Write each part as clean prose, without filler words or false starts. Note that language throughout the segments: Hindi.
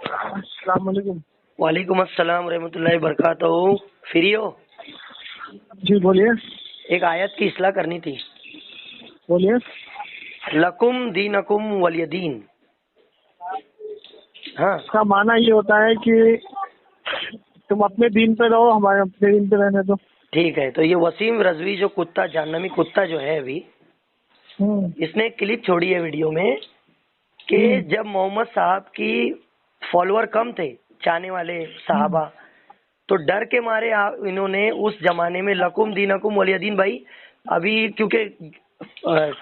अस्सलाम वालेकुम। वालेकुम अस्सलाम रहमतुल्लाहि बरकातहू। फ्री हो? जी बोलिए। एक आयत की इस्लाह करनी थी। बोलिए। लकुम दीनकुम वलियदीन। हाँ इसका माना ये होता है कि तुम अपने दीन पे रहो, हमारे अपने दीन पे रहने दो। ठीक है। तो ये वसीम रजवी जो कुत्ता, जहन्नमी कुत्ता जो है अभी, इसने एक क्लिप छोड़ी है वीडियो में कि जब मोहम्मद साहब की फॉलोअर कम थे, चाहने वाले साहबा, तो डर के मारे इन्होंने उस जमाने में लकुम दीनकुम वलियदीन, भाई अभी क्योंकि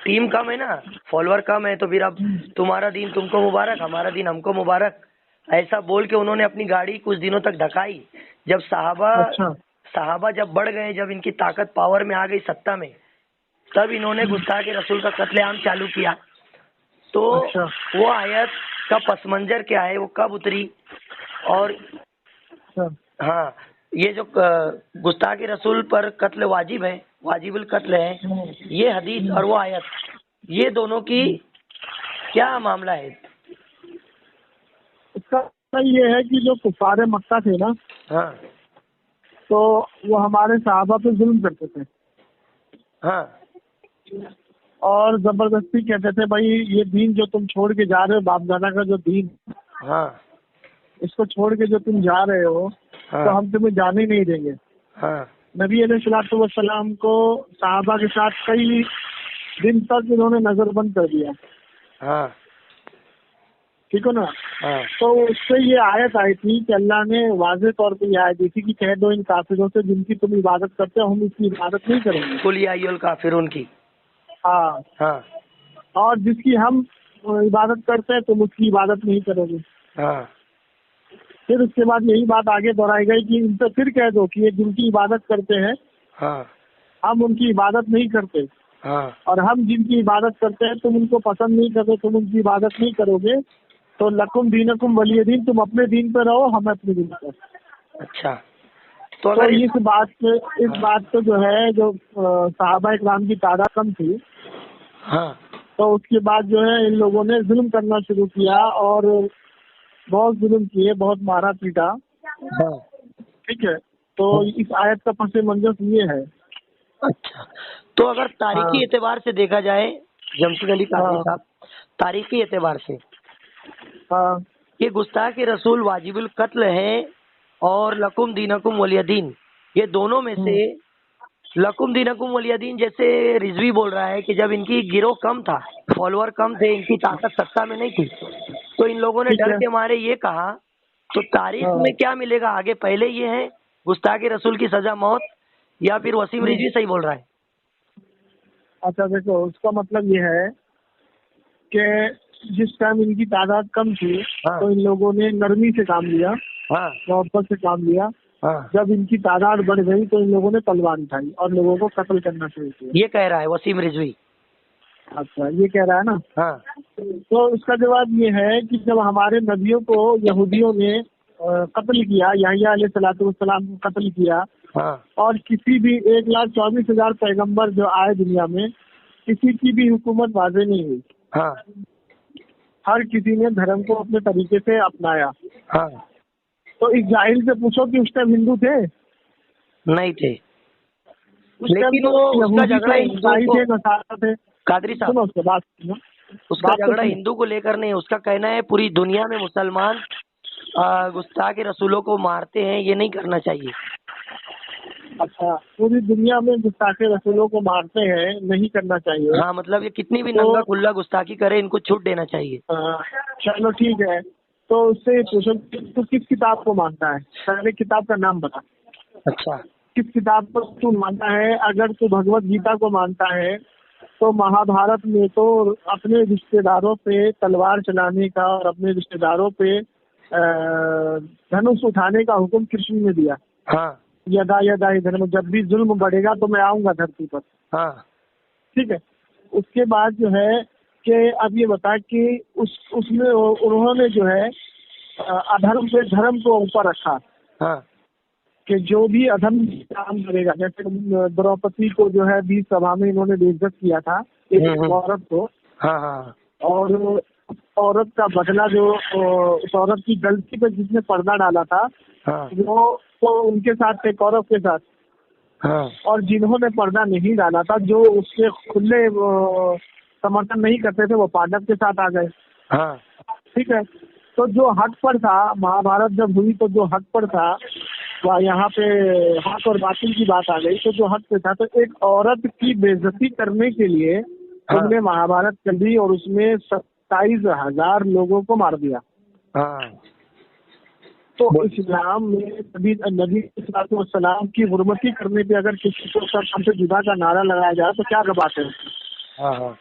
टीम कम है ना, फॉलोअर कम है, तो फिर अब तुम्हारा दीन तुमको मुबारक, हमारा दीन हमको मुबारक, ऐसा बोल के उन्होंने अपनी गाड़ी कुछ दिनों तक ढकाई। जब अच्छा। साहबा जब बढ़ गए, जब इनकी ताकत पावर में आ गई, सत्ता में, तब इन्होंने गुस्ताखे रसूल का कत्लेआम चालू किया। तो अच्छा। वो आयत का पस मंजर क्या है, वो कब उतरी, और अच्छा। हाँ, ये जो गुस्ताखे रसूल पर कत्ल वाजिब है, वाजिबुल कत्ल है, ये हदीस और वो आयत, ये दोनों की क्या मामला है? इसका ये है कि जो कुफारे मक्का थे ना, हाँ तो वो हमारे सहाबा पे जुल्म करते थे हाँ और जबरदस्ती कहते थे, भाई ये दीन जो तुम छोड़ के जा रहे हो, बाप दादा का जो दीन, हाँ इसको छोड़ के जो तुम जा रहे हो, तो हाँ हम तुम्हें जाने नहीं देंगे। हाँ नबी अलैहिस्सलातु वस्सलाम को सहाबा के साथ कई दिन तक इन्होंने नजरबंद कर दिया। हाँ ठीक है ना। हाँ तो उससे ये आयत आई थी कि अल्लाह ने वाज़ेह तौर पे ये आयत दी थी कि कह दो इन काफिरों से जिनकी तुम इबादत करते हो, हम इसकी इबादत नहीं करेंगे। कुल या अय्युल काफिरून की। हाँ। हाँ और जिसकी हम इबादत करते हैं तुम उसकी इबादत नहीं करोगे। हाँ फिर उसके बाद यही बात आगे दोहराई गई कि इनसे फिर कह दो कि ये जिनकी इबादत करते हैं, हाँ हम उनकी इबादत नहीं करते, हाँ और हम जिनकी इबादत करते हैं तुम उनको पसंद नहीं करते, तुम उनकी इबादत नहीं करोगे, तो लकुम दीनकुम वलिय दीन, तुम अपने दीन पे रहो, हम अपने दीन पे। अच्छा। तो तो अगर इस बात पे जो है, जो सहाबा इकराम की तादाद कम थी, हाँ तो उसके बाद जो है इन लोगों ने जुल्म करना शुरू किया और बहुत जुल्म किए, बहुत मारा पीटा। हाँ ठीक है। तो इस आयत का पस मंजर ये है। अच्छा। तो अगर हाँ। तारीखी एतबार से देखा जाए, जमशेद अली कादरी हाँ। साहब, तारीखी एतबार से हाँ। ये गुस्ताख रसूल वाजिबुल कत्ल है, और लकुम दीनकुम वलियदीन, ये दोनों में से लकुम दीनकुम वलियदीन, जैसे रिजवी बोल रहा है कि जब इनकी गिरोह कम था, फॉलोअर कम थे, इनकी ताकत सत्ता में नहीं थी, तो इन लोगों ने ठीक डर है। के मारे ये कहा। तो तारीख हाँ। में क्या मिलेगा आगे? पहले ये है गुस्ताख रसूल की सजा मौत, या फिर वसीम रिजवी सही बोल रहा है? अच्छा देखो, उसका मतलब ये है कि जिस टाइम इनकी तादाद कम थी, हाँ तो इन लोगों ने नरमी से काम लिया, हाँ मोहब्बत से काम लिया। हाँ, जब इनकी तादाद बढ़ गई तो इन लोगों ने तलवार उठाई और लोगों को कत्ल करना शुरू किया। ये कह रहा है वसीम रिजवी। अच्छा, ये कह रहा है ना। हाँ तो उसका जवाब ये है कि जब हमारे नबियों को यहूदियों ने कत्ल किया, यहया अलैहिस्सलाम को कत्ल किया, हाँ और किसी भी 1,24,000 पैगंबर जो आए दुनिया में, किसी की भी हुकूमत वाज़े नहीं हुई। हाँ हर किसी ने धर्म को अपने तरीके से अपनाया। हाँ, तो इस जाहिल से पूछो कि उस टाइम हिंदू थे? नहीं थे। उस टाइम लेकिन तो वो उसका यहूदी झगड़ा थे, हिंदू ईसाई को, थे, नसारा थे। कादरी साहब, सुनो उसके बात सुनो। उसका बात तो झगड़ा सुनो। हिंदू को लेकर नहीं है। उसका कहना है पूरी दुनिया में मुसलमान गुस्ताख रसूलों को मारते हैं, ये नहीं करना चाहिए। अच्छा, पूरी दुनिया में गुस्ताखे रसूलों को मारते हैं, नहीं करना चाहिए। हाँ, मतलब ये कितनी भी तो नंगा खुल्ला गुस्ताखी करे, इनको छूट देना चाहिए। चलो ठीक है। तो उससे पूछो कि तू किस किताब को मानता है, पहले किताब का नाम बता। अच्छा। किस किताब को तू मानता है? अगर तू भगवत गीता को मानता है, तो महाभारत में तो अपने रिश्तेदारों पे तलवार चलाने का और अपने रिश्तेदारों पे धनुष उठाने का हुक्म कृष्ण ने दिया। हाँ यदा यदा ही धर्म, जब भी जुल्म बढ़ेगा तो मैं आऊंगा धरती पर। हाँ ठीक है। उसके बाद जो है कि अब ये बता कि उसमें उन्होंने जो है अधर्म पे धर्म को ऊपर रखा, हाँ कि जो भी अधर्म काम करेगा, जैसे द्रौपदी को जो है 20 सभा में इन्होंने बेइज्जत किया था, एक औरत को। हाँ हाँ और औरत का बदला जो उस औरत की गलती पे जिसने पर्दा डाला था, हाँ वो तो उनके साथ थे, कौरव के साथ। हाँ और जिन्होंने पर्दा नहीं डाला था, जो उसके खुले समर्थन नहीं करते थे, वो पांडव के साथ आ गए। हाँ ठीक है। तो जो हक पर था, महाभारत जब हुई तो जो हक पर था, वह यहाँ पे हक और बातिल की बात आ गई। तो जो हक पे था, तो एक औरत की बेइज्जती करने के लिए तुमने महाभारत कर दी और उसमें 27,000 लोगों को मार दिया। हाँ। तो इस्लाम में नबी सलाम की हुर्मती करने पे अगर किसी को सब से जुदा का नारा लगाया जाए तो क्या बात है? हाँ हाँ।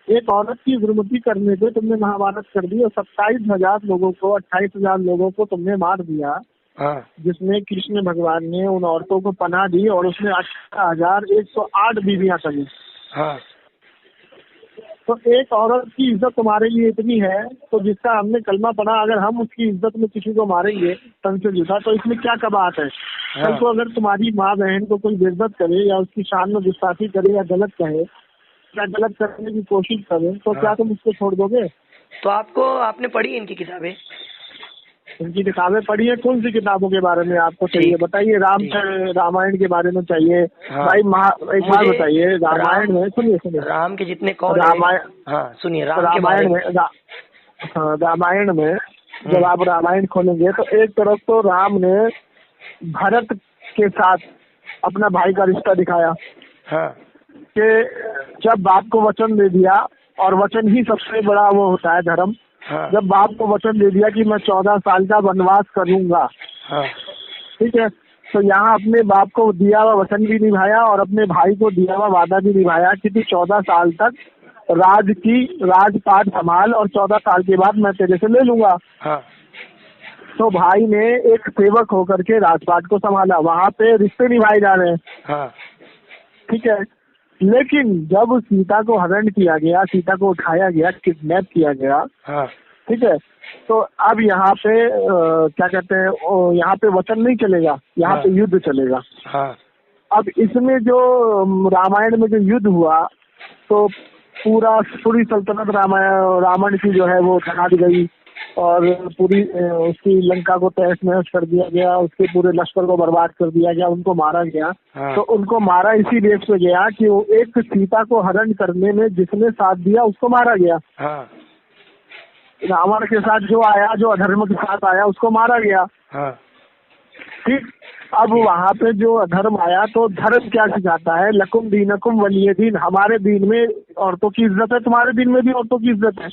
एक औरत की हुर्मती करने पे तुमने महाभारत कर दी और 27,000 लोगों को, 28,000 लोगों को तुमने मार दिया। हाँ। जिसमें कृष्ण भगवान ने उन औरतों को पनाह दी और उसमें 18,108 बीवियां करी। हाँ। तो एक औरत की इज्जत तुम्हारे लिए इतनी है, तो जिसका हमने कलमा पढ़ा, अगर हम उसकी इज्जत में किसी को मारेंगे तन से जुदा, तो इसमें क्या कबात है? कल को अगर तुम्हारी माँ बहन को कोई बेइज्जत करे या उसकी शान में गुस्ताखी करे या गलत कहे या गलत करने की कोशिश करे, तो क्या तुम उसको छोड़ दोगे? तो आपने पढ़ी इनकी किताबें? इनकी किताबें पढ़ी है। कौन सी किताबों के बारे में आपको चाहिए बताइए? रामायण के बारे में चाहिए? भाई एक बार बताइए, रामायण में सुनिए राम के जितने कौल रामायण, हाँ सुनिए, रामायण में रामायण में जब आप रामायण खोलेंगे तो एक तरफ तो राम ने भरत के साथ अपना भाई का रिश्ता दिखाया कि जब बाप को वचन दे दिया, और वचन ही सबसे बड़ा वो होता है धर्म। जब बाप को वचन दे दिया कि मैं 14 साल का वनवास करूंगा, ठीक है, तो यहाँ अपने बाप को दिया हुआ वचन भी निभाया और अपने भाई को दिया हुआ वादा भी निभाया कि तू 14 साल तक राजपाट संभाल और 14 साल के बाद मैं तेरे से ले लूंगा। तो भाई ने एक सेवक होकर के राजपाट को संभाला। वहाँ पे रिश्ते निभाए जा रहे हैं। ठीक है। लेकिन जब सीता को हरण किया गया, सीता को उठाया गया, किडनैप किया गया, ठीक है, तो अब यहाँ पे क्या कहते हैं, यहाँ पे वचन नहीं चलेगा, यहाँ पे युद्ध चलेगा। अब इसमें जो रामायण में जो युद्ध हुआ, तो पूरी सल्तनत रावण की जो है वो ढहा दी गई और पूरी उसकी लंका को तहस नहस कर दिया गया, उसके पूरे लश्कर को बर्बाद कर दिया गया, उनको मारा गया। तो उनको मारा इसी बेस पे गया कि वो एक सीता को हरण करने में जिसने साथ दिया उसको मारा गया। रावण के साथ जो आया, जो अधर्म के साथ आया, उसको मारा गया। ठीक। अब वहाँ पे जो अधर्म आया, तो धर्म क्या सिखाता है? लकुम दीनकुम वलिय दीन। हमारे दीन में औरतों की इज्जत है, तुम्हारे दीन में भी औरतों की इज्जत है।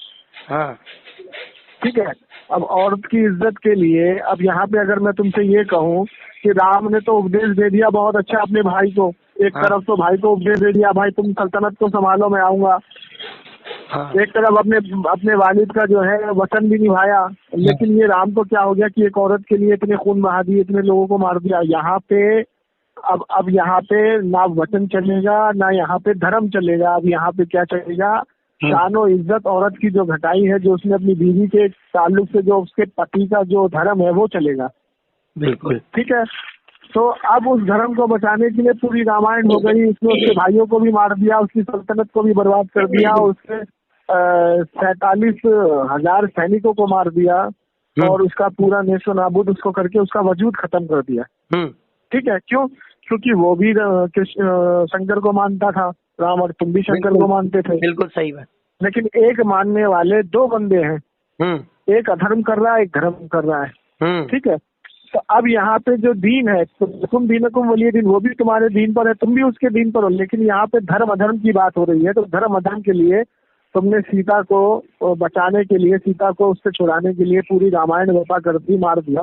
ठीक है। अब औरत की इज्जत के लिए, अब यहाँ पे अगर मैं तुमसे ये कहूँ कि राम ने तो उपदेश दे दिया बहुत अच्छा अपने भाई को, एक तरफ तो भाई को उपदेश दे दिया, भाई तुम सल्तनत को संभालो, मैं आऊंगा। एक तरफ अपने वालिद का जो है वचन भी निभाया। लेकिन ये राम को क्या हो गया कि एक औरत के लिए इतने खून बहा दिए, इतने लोगों को मार दिया। यहाँ पे अब यहाँ पे ना वचन चलेगा, ना यहाँ पे धर्म चलेगा। अब यहाँ पे क्या चलेगा? शान और इज्जत औरत की जो घटाई है, जो उसने अपनी बीवी के ताल्लुक से, जो उसके पति का जो धर्म है वो चलेगा। बिल्कुल ठीक है। तो अब उस धर्म को बचाने के लिए पूरी रामायण हो गई। इसमें उसके भाइयों को भी मार दिया, उसकी सल्तनत को भी बर्बाद कर दिया, उसके 47,000 सैनिकों को मार दिया और उसका पूरा नेशो नाबूद उसको करके उसका वजूद खत्म कर दिया। ठीक है। क्यों? क्योंकि वो भी शंकर को मानता था, राम, और तुम भी शंकर को मानते थे। बिल्कुल सही बात। लेकिन एक मानने वाले दो बंदे हैं, एक अधर्म कर रहा है, एक धर्म कर रहा है। ठीक है। तो अब यहाँ पे जो दीन है, तुम दीनकुम वलिय दीन, वो भी तुम्हारे दीन पर है, तुम भी उसके दीन पर हो। लेकिन यहाँ पे धर्म अधर्म की बात हो रही है। तो धर्म अधर्म के लिए तुमने सीता को बचाने के लिए, सीता को उससे छुड़ाने के लिए पूरी रामायण व्यवस्था कर दी, मार दिया।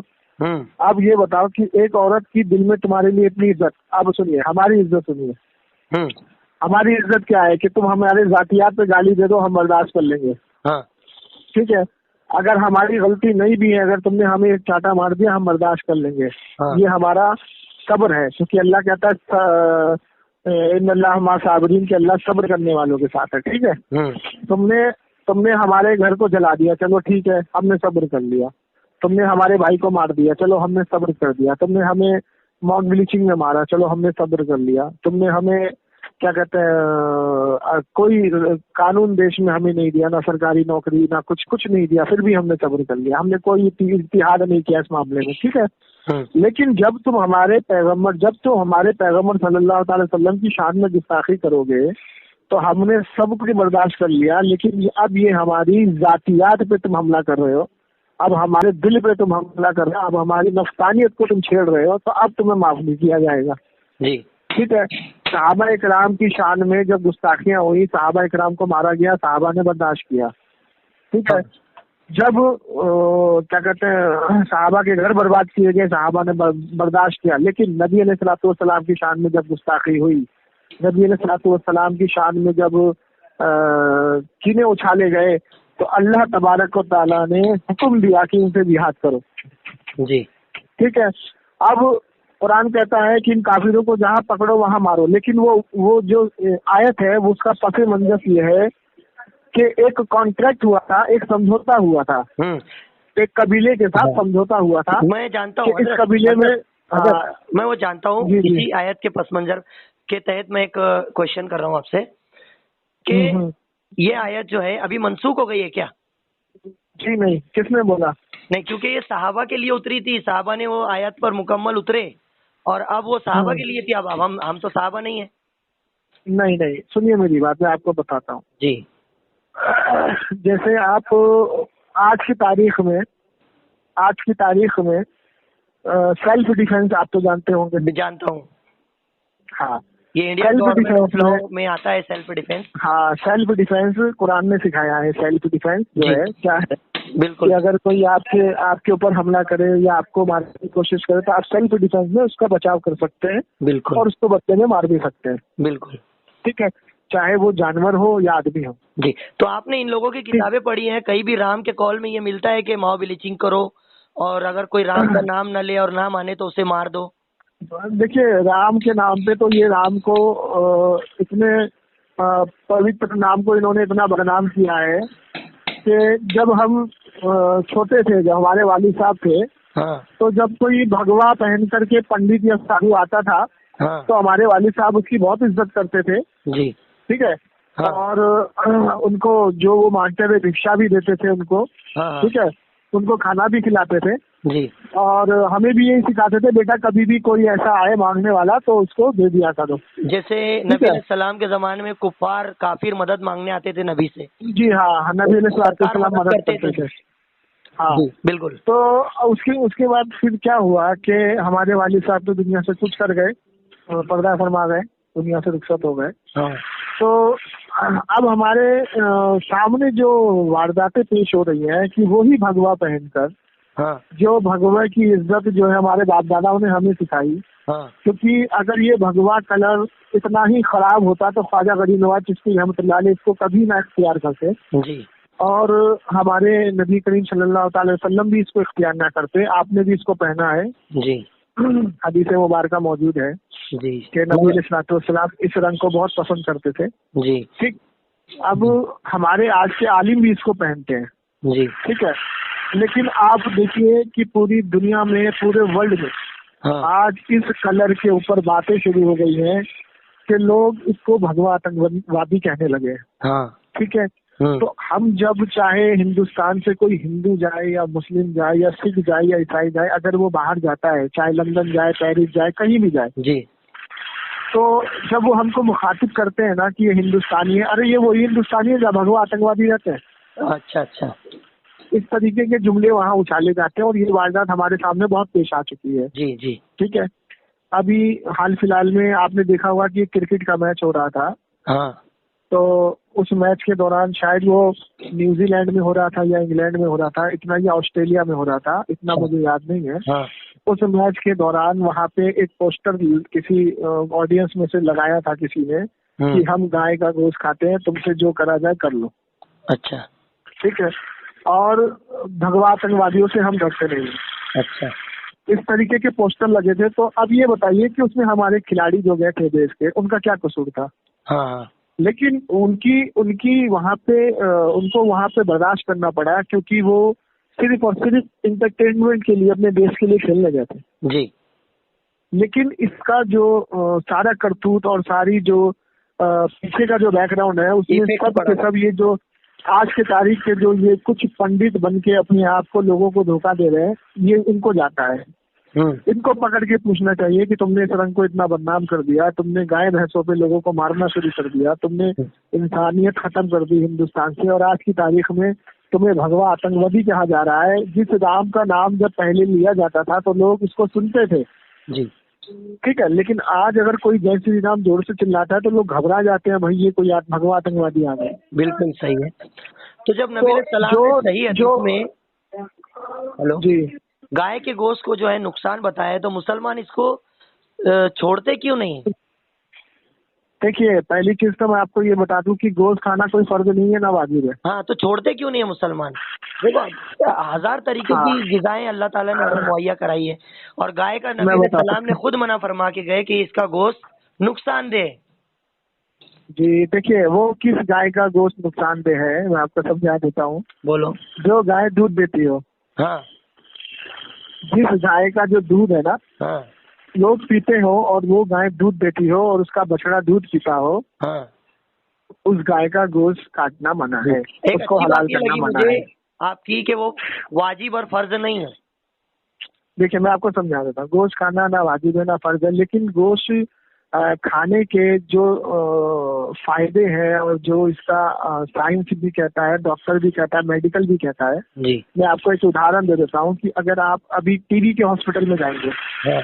अब ये बताओ कि एक औरत की दिल में तुम्हारे लिए इतनी इज्जत। अब सुनिए, हमारी इज्जत सुनिए। हमारी इज्जत क्या है कि तुम हमारे जातियात पे गाली दे दो, हम बर्दाश्त कर लेंगे। ठीक है। अगर हमारी गलती नहीं भी है, अगर तुमने हमें एक चाटा मार दिया, हम बर्दाश्त कर लेंगे। ये हमारा सब्र है, क्योंकि अल्लाह कहता है इन्नल्लाह मा साबिरीन, के अल्लाह सब्र करने वालों के साथ है। ठीक है। तुमने हमारे घर को जला दिया, चलो ठीक है, हमने सब्र कर लिया। तुमने हमारे भाई को मार दिया, चलो हमने सब्र कर दिया। तुमने हमें मॉक ब्लीचिंग में मारा, चलो हमने सब्र कर लिया। तुमने हमें क्या कहते हैं कोई कानून देश में हमें नहीं दिया, ना सरकारी नौकरी, ना कुछ नहीं दिया, फिर भी हमने सब्र कर लिया, हमने कोई इत्तेहाद नहीं किया इस मामले में, ठीक है। लेकिन जब तुम हमारे पैगम्बर सल्लल्लाहु अलैहि वसल्लम की शान में गुस्ताखी करोगे तो हमने सब कुछ बर्दाश्त कर लिया, लेकिन अब ये हमारी जातियात पे तुम हमला कर रहे हो, अब हमारे दिल पे तुम हमला कर रहे हो, अब हमारी नफ्सानियत को तुम छेड़ रहे हो, तो अब तुम्हें माफ नहीं किया जाएगा जी, ठीक है। सहाबा इकराम की शान में जब गुस्ताखियां हुई, सहाबा इकराम को मारा गया, सहाबा ने बर्दाश्त किया, ठीक है। जब क्या कहते हैं सहाबा के घर बर्बाद किए गए, सहाबा ने बर्दाश्त किया, लेकिन नबी अलैहिस्सलाम की शान में जब गुस्ताखी हुई, नबी अलैहिस्सलाम की शान में जब कीने उछाले गए, तो अल्लाह तबारक व तआला ने हुक्म दिया कि उनसे जिहाद करो जी, ठीक है। अब कुरान कहता है कि इन काफिरों को जहाँ पकड़ो वहाँ मारो, लेकिन वो जो आयत है वो उसका पस मंजर ये है कि एक कॉन्ट्रैक्ट हुआ था, एक समझौता हुआ था, एक कबीले के साथ समझौता हुआ था। मैं जानता हूँ इस कबीले में मैं वो जानता हूँ। इसी आयत के पस मंजर के तहत मैं एक क्वेश्चन कर रहा हूँ आपसे कि ये आयत जो है अभी मनसूख हो गई है क्या? जी नहीं, किसने बोला? नहीं, क्योंकि ये सहाबा के लिए उतरी थी, सहाबा ने वो आयत पर मुकम्मल उतरे और अब वो सहाबा के लिए थी। अब हम तो सहाबा नहीं है। नहीं, सुनिए मेरी बात, मैं आपको बताता हूँ जी। जैसे आप आज की तारीख में सेल्फ डिफेंस आप तो जानते होंगे। जानता हूँ। हाँ, ये इंडियन गवर्नमेंट लॉ में आता है सेल्फ डिफेंस। हाँ, सेल्फ डिफेंस कुरान ने सिखाया है। सेल्फ डिफेंस जो है क्या है, बिल्कुल, कि अगर कोई आपके ऊपर हमला करे या आपको मारने की कोशिश करे तो आप सेल्फ डिफेंस में उसका बचाव कर सकते हैं। बिल्कुल, और उसको बदले में मार भी सकते हैं। बिल्कुल, ठीक है, चाहे वो जानवर हो या आदमी हो। जी। तो आपने इन लोगों की किताबें पढ़ी हैं, कहीं भी राम के कॉल में ये मिलता है कि माओ ब्लीचिंग करो और अगर कोई राम का नाम न ले और ना माने तो उसे मार दो? देखिए, राम के नाम पे तो ये राम को इतने पवित्र नाम को इन्होंने इतना बदनाम किया है कि जब हम छोटे थे, जब हमारे वालिद साहब थे, हाँ, तो जब कोई भगवा पहन करके पंडित या साधु आता था, हाँ, तो हमारे वालिद साहब उसकी बहुत इज्जत करते थे। जी, ठीक है। हाँ, और उनको जो वो मांगते थे भिक्षा भी देते थे उनको। हाँ, ठीक है, उनको खाना भी खिलाते थे जी। और हमें भी यही सिखाते थे, बेटा कभी भी कोई ऐसा आए मांगने वाला तो उसको दे दिया करो। जैसे नबी अलैहिस्सलाम के जमाने में कुफार काफिर मदद मांगने आते थे नबी से। जी हाँ, नबी अलैहिस्सलाम मदद करते थे। हाँ, बिल्कुल। तो उसके बाद फिर क्या हुआ कि हमारे वालिद साहब तो दुनिया से कुछ कर गए, पर्दा फरमा गए, दुनिया से रुखसत हो गए। हाँ। तो अब हमारे सामने जो वारदातें पेश हो रही हैं कि वो ही भगवा पहनकर, हाँ, जो भगवा की इज्जत जो है हमारे बाप दादाओं ने हमें सिखाई। हाँ, क्योंकि अगर ये भगवा कलर इतना ही खराब होता तो ख्वाजा गरीब नवाज चिश्ती रहमतुल्लाह अलैह इसको कभी ना इख्तियार करते जी। और हमारे नबी करीम सल्लल्लाहु अलैहि वसल्लम भी इसको इख्तियार ना करते। आपने भी इसको पहना है जी। हदीस मुबारका मौजूद है जी कि नबी अलैहिस्सलाम इस रंग को बहुत पसंद करते थे। जी। ठीक, अब हमारे आज के आलिम भी इसको पहनते हैं। जी। ठीक है, लेकिन आप देखिए कि पूरी दुनिया में, पूरे वर्ल्ड में आज इस कलर के ऊपर बातें शुरू हो गई हैं कि लोग इसको भगवा आतंकवादी कहने लगे। हाँ। ठीक है, तो हम जब चाहे हिंदुस्तान से कोई हिंदू जाए या मुस्लिम जाए या सिख जाए या ईसाई जाए, अगर वो बाहर जाता है, चाहे लंदन जाए, पेरिस जाए, कहीं भी जाए जी, तो जब वो हमको मुखातिब करते हैं ना कि ये हिंदुस्तानी है, अरे ये वही हिंदुस्तानी है जब भगवा आतंकवादी रहते हैं। अच्छा अच्छा, इस तरीके के जुमले वहाँ उछाले जाते हैं और ये वारदात हमारे सामने बहुत पेश आ चुकी है। जी जी। ठीक है, अभी हाल फिलहाल में आपने देखा होगा कि क्रिकेट का मैच हो रहा था। हाँ। तो उस मैच के दौरान शायद वो न्यूजीलैंड में हो रहा था या इंग्लैंड में हो रहा था, इतना, या ऑस्ट्रेलिया में हो रहा था, इतना मुझे याद नहीं है। हाँ। उस मैच के दौरान वहाँ पे एक पोस्टर किसी ऑडियंस में से लगाया था किसी ने कि हम गाय का गोश्त खाते हैं, तुमसे जो करा जाए कर लो। अच्छा। ठीक है, और भगवा आतंकवादियों से हम डरते नहीं। अच्छा, इस तरीके के पोस्टर लगे थे। तो अब ये बताइए कि उसमें हमारे खिलाड़ी जो गए थे देश के, उनका क्या कसूर था? हाँ। लेकिन उनकी वहाँ पे उनको वहाँ पे बर्दाश्त करना पड़ा क्योंकि वो सिर्फ और सिर्फ इंटरटेनमेंट के लिए अपने देश के लिए खेलने गए थे जी। लेकिन इसका जो सारा करतूत और सारी जो पीछे का जो बैकग्राउंड है उसमें Effect सब पड़ा के सब ये जो आज के तारीख के जो ये कुछ पंडित बन के अपने आप को लोगों को धोखा दे रहे हैं, ये इनको जाता है। इनको पकड़ के पूछना चाहिए कि तुमने इस रंग को इतना बदनाम कर दिया, तुमने गाय भैंसों पे लोगों को मारना शुरू कर दिया, तुमने इंसानियत खत्म कर दी हिंदुस्तान से, और आज की तारीख में तुम्हें भगवा आतंकवादी कहा जा रहा है। जिस राम का नाम जब पहले लिया जाता था तो लोग इसको सुनते थे जी, ठीक है, लेकिन आज अगर कोई जय श्री राम जोर से चिल्लाता है तो लोग घबरा जाते हैं, भाई ये कोई भगवा आतंकवादी आ गए। बिल्कुल सही है। तो जब नबी सलाम ने सही हदीस में हेलो जी गाय के गोश्त को जो है नुकसान बताया है, तो मुसलमान इसको छोड़ते क्यों नहीं? देखिए, पहली चीज तो मैं आपको ये बता दूं कि गोश्त खाना कोई फर्ज नहीं है, ना वाजिब है। हाँ, तो छोड़ते क्यों नहीं है मुसलमान? देखो, 1000 तरीके की गिज़ाएं अल्लाह ताला ने हमें मुहैया कराई है, और गाय का नबी सलाम ने खुद मना फरमा के गए कि इसका गोश्त नुकसानदेह। जी देखिए, वो किस गाय का गोश्त नुकसानदेह है मैं आपको समझा देता हूँ। बोलो। जो गाय दूध देती हो, हाँ, जिस गाय का जो दूध है ना, हाँ, लोग पीते हो और वो गाय दूध देती हो और उसका बछड़ा दूध पीता हो, हाँ, उस गाय का गोश्त काटना मना है, एक उसको अच्छी हलाल बात ये करना लगी मना मुझे है। आपकी कि वो वाजिब और फर्ज नहीं है। देखिए, मैं आपको समझा देता हूँ, गोश्त खाना ना वाजिब है ना फर्ज है, लेकिन गोश्त खाने के जो फायदे हैं और जो इसका साइंस भी कहता है, डॉक्टर भी कहता है, मेडिकल भी कहता है। जी, मैं आपको एक उदाहरण दे देता हूँ कि अगर आप अभी टीबी के हॉस्पिटल में जाएंगे, हाँ,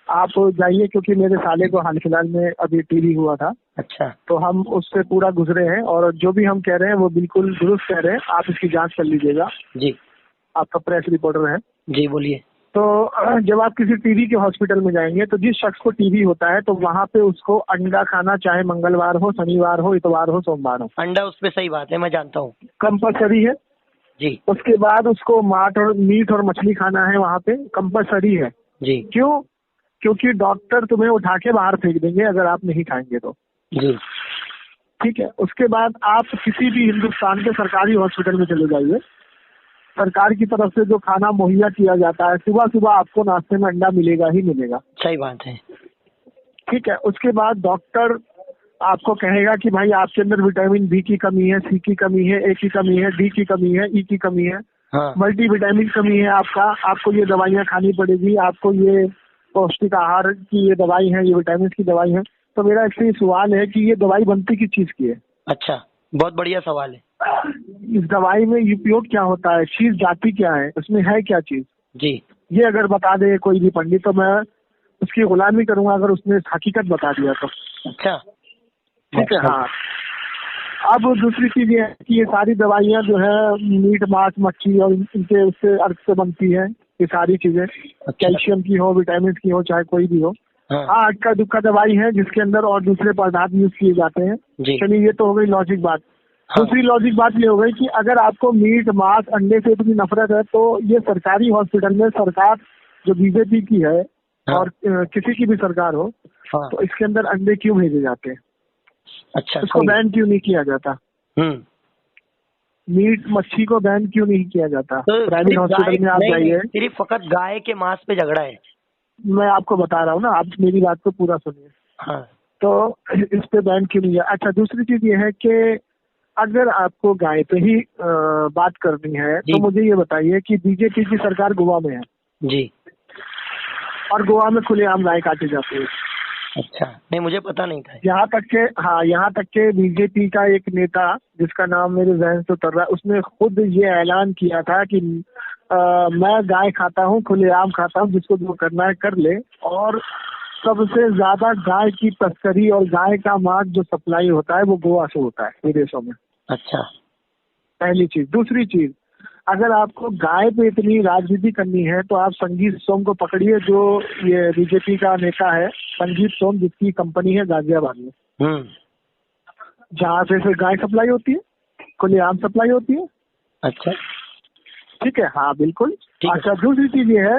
आप जाइए, क्योंकि मेरे साले को हाल फिलहाल में अभी टीबी हुआ था, अच्छा, तो हम उससे पूरा गुजरे हैं और जो भी हम कह रहे हैं वो बिल्कुल दुरुस्त कह रहे हैं। आप इसकी जांच कर लीजिएगा, जी, आपका प्रेस रिपोर्टर है। जी, बोलिए। तो जब आप किसी टीबी के हॉस्पिटल में जाएंगे तो जिस शख्स को टीबी होता है तो वहाँ पे उसको अंडा खाना, चाहे मंगलवार हो, शनिवार हो, इतवार हो, सोमवार हो, अंडा उस पे सही बात है, मैं जानता हूँ। कंपलसरी है। जी, उसके बाद उसको मीट और मछली खाना है, वहाँ पे कंपलसरी है। जी, क्यों? क्योंकि डॉक्टर तुम्हें उठा के बाहर फेंक देंगे अगर आप नहीं खाएंगे तो। जी, ठीक है। उसके बाद आप किसी भी हिंदुस्तान के सरकारी हॉस्पिटल में चले जाइए, सरकार की तरफ से जो खाना मुहैया किया जाता है, सुबह सुबह आपको नाश्ते में अंडा मिलेगा ही मिलेगा। सही बात है। ठीक है। उसके बाद डॉक्टर आपको कहेगा कि भाई आपके अंदर विटामिन बी की कमी है, सी की कमी है, ए की कमी है, डी की कमी है, ई की कमी है, हाँ, मल्टीविटामिन कमी है आपको ये दवाइयाँ खानी पड़ेगी, आपको ये पौष्टिक आहार की ये दवाई है, ये विटामिन की दवाई है। तो मेरा इससे सवाल है कि ये दवाई बनती किस चीज की है? अच्छा, बहुत बढ़िया सवाल है। इस दवाई में उपयोग क्या होता है, चीज जाती क्या है, उसमें है क्या चीज? जी, ये अगर बता दे कोई भी पंडित तो मैं उसकी गुलामी करूंगा, अगर उसने हकीकत बता दिया तो। अच्छा, ठीक है। हाँ, अब दूसरी चीज ये है कि ये सारी दवाइयाँ जो है मीट, मांस, मच्छी और इनके उससे अर्थ से बनती है। ये सारी चीजें कैल्शियम की हो, विटामिन की हो, चाहे कोई भी हो। हाँ, अटका दुक्का दवाई है जिसके अंदर और दूसरे पदार्थ यूज किए जाते हैं। चलिए, ये तो हो गई लॉजिक बात। दूसरी लॉजिक बात ये हो गई कि अगर आपको मीट, मांस, अंडे से इतनी नफरत है तो ये सरकारी हॉस्पिटल में सरकार जो बीजेपी की है और किसी की भी सरकार हो, तो इसके अंदर अंडे क्यों भेजे जाते हैं? अच्छा, इसको बैन क्यों नहीं किया जाता? मीट मच्छी को बैन क्यों नहीं किया जाता? तो प्राइवेट हॉस्पिटल में आप जाइए। सिर्फ फकत गाय के मांस पे झगड़ा है। मैं आपको बता रहा हूँ ना, आप मेरी बात को पूरा सुनिए। हाँ, तो इस पे बैन क्यों नहीं है? अच्छा, दूसरी चीज ये है कि अगर आपको गाय पे ही बात करनी है तो मुझे ये बताइए कि बीजेपी की सरकार गोवा में है जी, और गोवा में खुलेआम गाय काटी जाती है। अच्छा, नहीं मुझे पता नहीं था। यहाँ तक के बीजेपी का एक नेता जिसका नाम मेरे जहन से उतर रहा है, उसने खुद ये ऐलान किया था कि मैं गाय खाता हूँ, खुलेआम खाता हूँ, जिसको जो करना है कर ले। और सबसे ज्यादा गाय की तस्करी और गाय का मांस जो सप्लाई होता है वो गोवा से होता है विदेशों में। अच्छा, पहली चीज। दूसरी चीज, अगर आपको गाय पे इतनी राजनीति करनी है तो आप संगीत सोम को पकड़िए, जो ये बीजेपी का नेता है संगीत सोम, जिसकी कंपनी है गाजियाबाद में, जहाँ से गाय सप्लाई होती है, खुलेआम सप्लाई होती है। अच्छा, ठीक है। हाँ बिल्कुल। अच्छा, दूसरी चीज ये है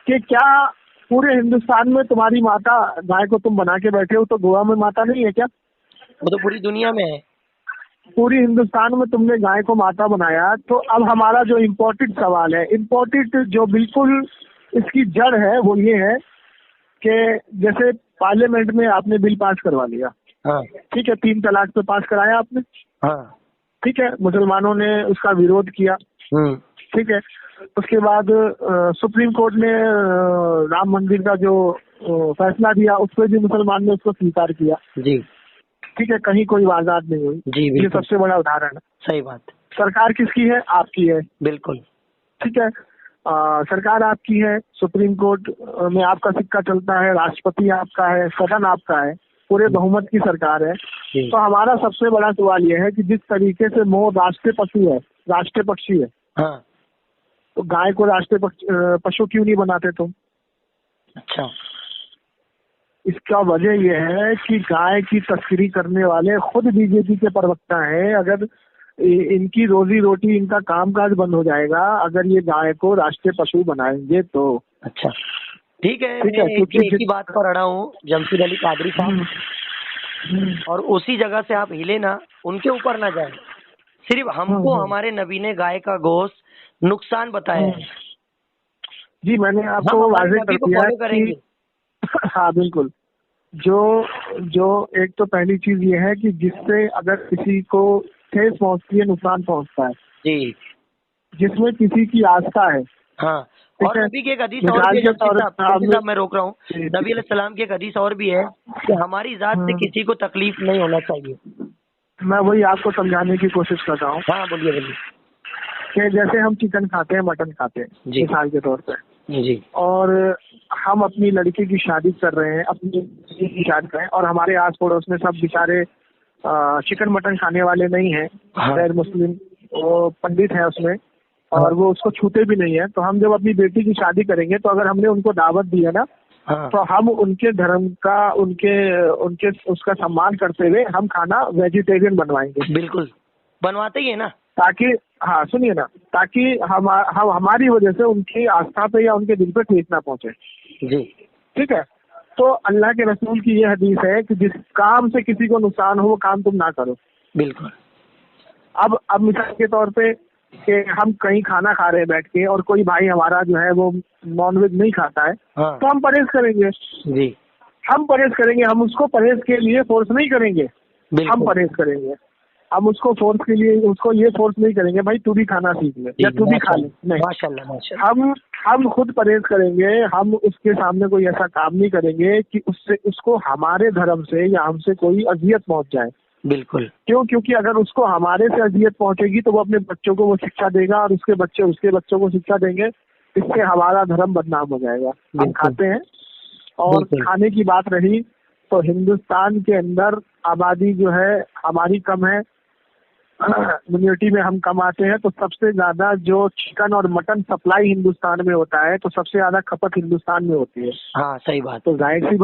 कि क्या पूरे हिंदुस्तान में तुम्हारी माता गाय को तुम बना के बैठे हो, तो गोवा में माता नहीं है क्या? वो तो पूरी दुनिया में है। पूरी हिंदुस्तान में तुमने गाय को माता बनाया। तो अब हमारा जो इम्पोर्टेंट सवाल है, इम्पोर्टेंट जो बिल्कुल इसकी जड़ है, वो ये है कि जैसे पार्लियामेंट में आपने बिल पास करवा लिया, हाँ ठीक है, 3 तलाक पे पास कराया आपने, हाँ। ठीक है, मुसलमानों ने उसका विरोध किया, ठीक है। उसके बाद सुप्रीम कोर्ट ने राम मंदिर का जो फैसला दिया उस पर भी मुसलमान ने उसको स्वीकार किया जी ठीक है, कहीं कोई वारदात नहीं हुई। जी ये बिल्कुल सबसे बड़ा उदाहरण है। सही बात। सरकार किसकी है? आपकी है, बिल्कुल ठीक है। सरकार आपकी है, सुप्रीम कोर्ट में आपका सिक्का चलता है, राष्ट्रपति आपका है, सदन आपका है, पूरे बहुमत की सरकार है। जी तो हमारा सबसे बड़ा सवाल यह है कि जिस तरीके से मोर राष्ट्रीय पशु है, राष्ट्रीय पक्षी है, हाँ। तो गाय को राष्ट्रीय पशु क्यों नहीं बनाते तुम? अच्छा। इसका वजह यह है कि गाय की तस्करी करने वाले खुद बीजेपी के प्रवक्ता हैं। अगर इनकी रोजी रोटी, इनका कामकाज बंद हो जाएगा अगर ये गाय को राष्ट्रीय पशु बनाएंगे तो। अच्छा ठीक है, ठीक है, मैं क्योंकि एक ही बात पर अड़ा हूँ, जमशेद अली कादरी साहब, और उसी जगह से आप हिले ना, उनके ऊपर ना जाए। सिर्फ हमको हमारे नबी ने गाय का गोश्त नुकसान बताया है, जी मैंने हम आपको हमारे वाजे नबी कर को दिया फॉलो करेंगे। कि हाँ बिल्कुल। जो जो एक तो पहली चीज ये है कि जिससे अगर किसी को ठेस पहुंचती है, नुकसान पहुंचता है, जी जिसमें किसी की आस्था है, हाँ। ठीक और है। नबी की एक हदीस और मिसाल भी है के जमशेद तौर साहब, पर जमशेद आपने साहब मैं रोक रहा हूँ, नबी अलैहिस्सलाम की एक हदीस और भी है कि हमारी जात से किसी को तकलीफ नहीं होना चाहिए। मैं वही आपको समझाने की कोशिश कर रहा हूँ हाँ बोलिए बोलिए। कि जैसे हम चिकन खाते हैं, मटन खाते हैं, जी मिसाल के तौर पर, जी और हम अपनी लड़की की शादी कर रहे हैं, अपनी लड़की की शादी कर रहे हैं, और हमारे आस पड़ोस में सब बेचारे चिकन मटन खाने वाले नहीं हैं, हाँ। गैर मुस्लिम, वो पंडित है उसमें, और वो उसको छूते भी नहीं है। तो हम जब अपनी बेटी की शादी करेंगे तो अगर हमने उनको दावत दी है ना, हाँ तो हम उनके धर्म का, उनके उनके उसका सम्मान करते हुए हम खाना वेजिटेरियन बनवाएंगे। बिल्कुल बनवाते ही है ना। ताकि, हाँ सुनिए ना, ताकि हम हमारी वजह से उनकी आस्था पे या उनके दिल पे ठेस ना पहुंचे। जी ठीक है। तो अल्लाह के रसूल की ये हदीस है कि जिस काम से किसी को नुकसान हो वो काम तुम ना करो। बिल्कुल। अब मिसाल के तौर पे कि हम कहीं खाना खा रहे हैं बैठ के, और कोई भाई हमारा जो है वो नॉनवेज नहीं खाता है, हाँ तो हम परहेज करेंगे। जी हम परहेज करेंगे, हम उसको परहेज के लिए फोर्स नहीं करेंगे, हम बिल्कुल। परहेज करेंगे। हम उसको फोर्स के लिए, उसको ये फोर्स नहीं करेंगे भाई तू भी खाना सीख ले या तू भी खा ले, नहीं। माशाल्लाह माशाल्लाह। हम खुद परहेज करेंगे। हम उसके सामने कोई ऐसा काम नहीं करेंगे कि उससे उसको हमारे धर्म से या हमसे कोई अजियत पहुंच जाए। बिल्कुल। क्यों? क्योंकि अगर उसको हमारे से अजियत पहुंचेगी तो वो अपने बच्चों को वो शिक्षा देगा, और उसके बच्चे उसके बच्चों को शिक्षा देंगे। इससे हमारा धर्म बदनाम हो जाएगा। हम बिल्कुल। खाते हैं, और बिल्कुल। खाने की बात रही तो हिंदुस्तान के अंदर आबादी जो है हमारी कम है, कम्युनिटी में हम कम आते हैं, तो सबसे ज्यादा जो चिकन और मटन सप्लाई हिंदुस्तान में होता है, तो सबसे ज्यादा खपत हिंदुस्तान में होती है। हाँ सही बात। तो जाहिर सी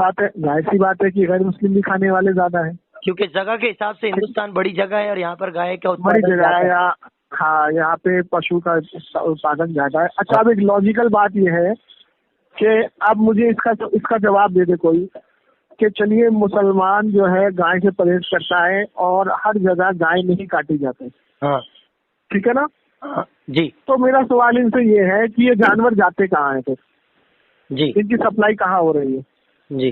बात है कि गैर मुस्लिम भी खाने वाले ज्यादा है, क्योंकि जगह के हिसाब से हिंदुस्तान बड़ी जगह है और यहाँ पर गाय का बड़ी उत्पादन जगह ज्यादा है। है। हाँ, यहाँ पे पशु का उत्पादन ज्यादा है। अच्छा, अब एक लॉजिकल बात यह है कि अब मुझे इसका जवाब दे दे कोई कि चलिए मुसलमान जो है गाय से परहेज करता है और हर जगह गाय नहीं काटी जाती, हाँ ठीक है ना? हाँ जी तो मेरा सवाल इनसे ये है कि ये जानवर जाते कहाँ हैं? फिर जी इनकी सप्लाई कहाँ हो रही है? जी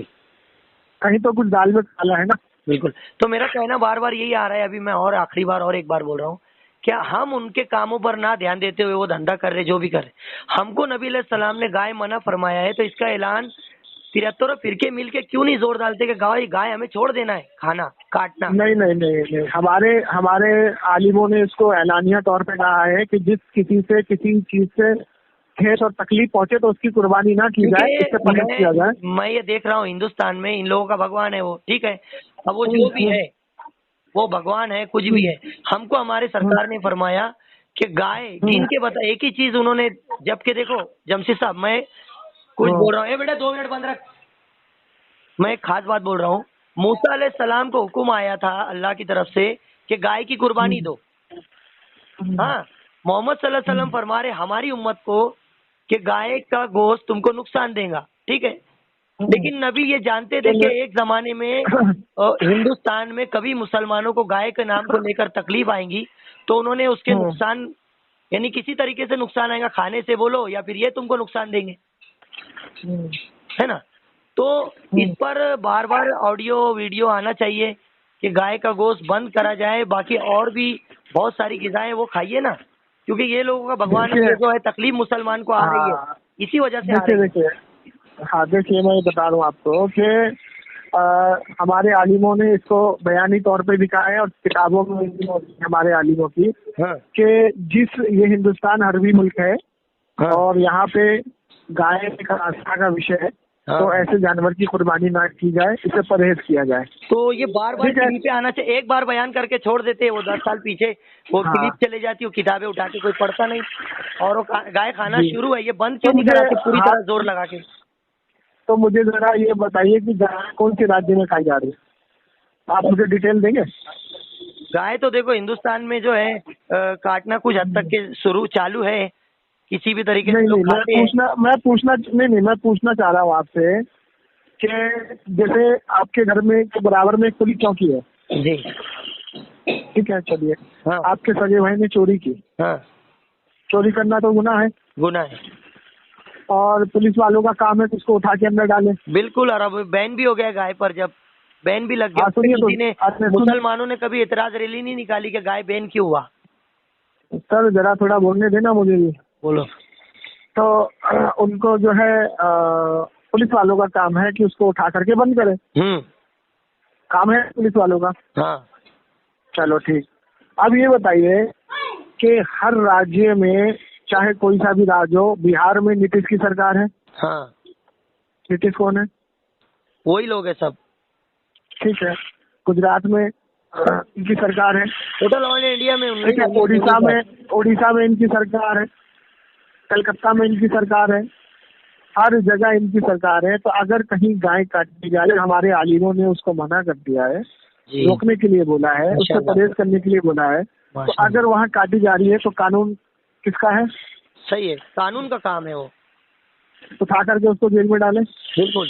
कहीं तो कुछ दाल में काला है ना। बिल्कुल। तो मेरा कहना बार बार यही आ रहा है, अभी मैं और आखिरी बार और एक बार बोल रहा हूँ, क्या हम उनके कामों पर ना ध्यान देते हुए वो धंधा कर रहे जो भी कर रहे, हमको नबी अलैहिस्सलाम ने गाय मना फरमाया है, तो इसका ऐलान 73 फिरके मिल के क्यों नहीं जोर डालते कि गाय गाय हमें छोड़ देना है खाना काटना। नहीं नहीं नहीं नहीं, हमारे आलिमों ने इसको ऐलानिया तौर पे कहा है कि जिस किसी से किसी चीज से ठेस और तकलीफ पहुंचे तो उसकी कुर्बानी ना की जाए, इससे परहेज किया जाए। मैं ये देख रहा हूँ हिंदुस्तान में इन लोगों का भगवान है वो, ठीक है, अब वो जो भी है वो भगवान है कुछ भी है, हमको हमारे सरकार ने फरमाया कि गाय गिन के बता, एक ही चीज उन्होंने, जबकि देखो जमशेद साहब मैं कुछ बोल रहा हूँ, ए बेटा 2 मिनट बंद रख, मैं एक खास बात बोल रहा हूँ। मूसा अलैहिस्सलाम को हुक्म आया था अल्लाह की तरफ से कि गाय की कुर्बानी दो। हाँ, मोहम्मद सल्लल्लाहु अलैहि वसल्लम फरमा रहे हमारी उम्मत को कि गाय का गोश्त तुमको नुकसान देगा, ठीक है, लेकिन नबी ये जानते थे कि एक जमाने में हिंदुस्तान में कभी मुसलमानों को गाय के नाम को लेकर तकलीफ आएंगी, तो उन्होंने उसके नुकसान, यानी किसी तरीके से नुकसान आएगा, खाने से बोलो या फिर ये तुमको नुकसान देंगे, है ना। तो इस पर बार बार ऑडियो वीडियो आना चाहिए कि गाय का गोश्त बंद करा जाए, बाकी और भी बहुत सारी ग़िज़ाएं वो खाइए ना, क्योंकि ये लोगों का भगवान ने जो है तकलीफ मुसलमान को आ रही है, इसी वजह से आ रही है। देखिए मैं बता रहा हूँ आपको कि हमारे आलिमों ने इसको बयानी तौर पे लिखा है और किताबों में भी हमारे आलिमों की कि जिस ये हिंदुस्तान अरबी मुल्क है और यहाँ पे गाय एक आस्था का विषय है, तो ऐसे जानवर की कुर्बानी ना की जाए, इसे परहेज किया जाए। तो ये बार बार टीवी पे आना चाहिए, एक बार बयान करके छोड़ देते हैं, वो 10 साल पीछे वो क्लिप चले जाती है, किताबें उठा के कोई पढ़ता नहीं, और वो गाय खाना शुरू है, ये बंद क्यों नहीं कराते पूरी तरह जोर लगा के? तो मुझे जरा ये बताइए कि गाय कौन से राज्य में खाई जा रही है, आप मुझे डिटेल देंगे? गाय तो देखो हिंदुस्तान में जो है काटना कुछ हद तक के चालू है, किसी भी तरीके से लोग खाते हैं। मैं पूछना चाह रहा हूँ आपसे कि जैसे आपके घर में के बराबर में एक पुलिस चौकी है जी, ठीक है, चलिए आपके सगे भाई ने चोरी की, चोरी करना तो गुनाह है, और पुलिस वालों का काम है कि उसको उठा के अंदर डाले। बिल्कुल, और अब बैन भी हो गया गाय पर, जब बैन भी लग गया, किसी ने मुसलमानों ने कभी एतराज रैली नहीं निकाली कि गाय बैन क्यों हुआ? सर जरा थोड़ा बोलने देना मुझे भी। बोलो। तो उनको जो है पुलिस वालों का काम है कि उसको उठा करके बंद करे, काम है पुलिस वालों का। चलो ठीक, अब ये बताइए कि हर राज्य में चाहे कोई सा भी राज्य हो, बिहार में नीतीश की सरकार है। नीतीश कौन है? वही लोग है सब, ठीक है। गुजरात में इनकी सरकार है, टोटल ऑल इंडिया में। ओडिशा में इनकी सरकार है, कलकत्ता में इनकी सरकार है, हर जगह इनकी सरकार है। तो अगर कहीं गाय काटी जाए, हमारे आलिमों ने उसको मना कर दिया है, रोकने के लिए बोला है, उसको परहेज करने के लिए बोला है, तो अगर वहाँ काटी जा रही है तो कानून किसका है? सही है, कानून का काम है वो, उठा करके उसको जेल में डालें। बिल्कुल,